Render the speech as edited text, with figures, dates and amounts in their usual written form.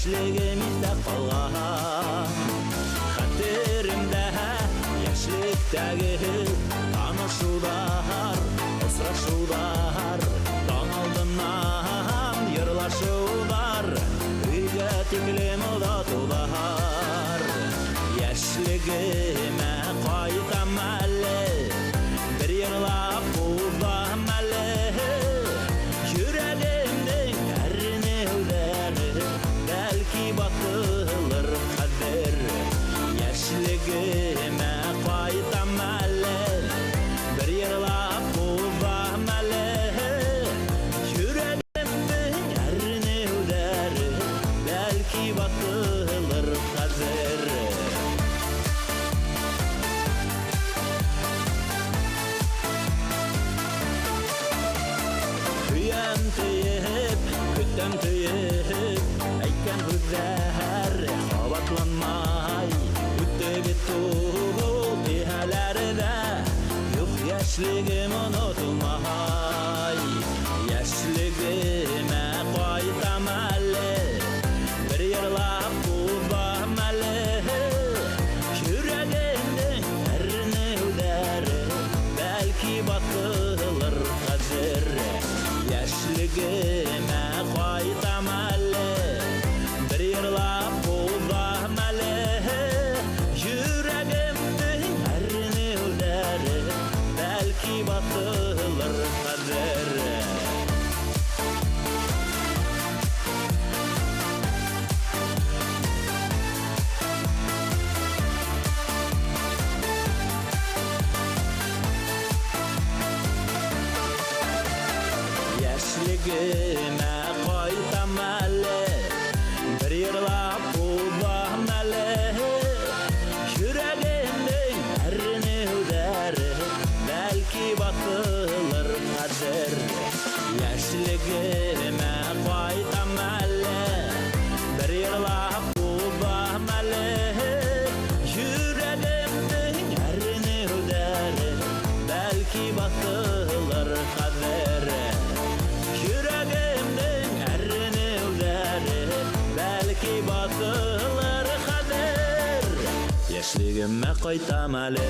Яшьлегimizde kalgan Xatirimde Yaşlıktagi tanışular, osraşular Tan aldından yırlaşular Uyga tiklim udatular Yaşligime qaytam әлі Bir yırlap uzam әлі Yüreğimden erinevleri Belki batılır kader Yaşligime qaytam әлі Bir yırlap uzam әлі Yüreğimden erinevleri Belki batılır kader Küttem tüyüp Eyken hüzzer Havatlanmay Üttü bitti İhelerde Yok yaşligim unutulmay Yaşligime qaytam әлі Bir yırlap uzam әлі Yüreğimden erinevleri Belki batılır kader Yaşligime qaytam әлі Bir yırlap uzam әлі Yüreğimden erinevleri Belki batılır kader Yaşligime qaytam әлі Bir yırlap uzam әлі Yüreğimden erinevleri Belki batılır kader Yaşligime qaytam әлі Bir yırlap uzam әлі Yüreğimden erinevleri Belki batılır kader Yüreğimden erinevleri Belki batılır kader Yaşligime qaytam әлі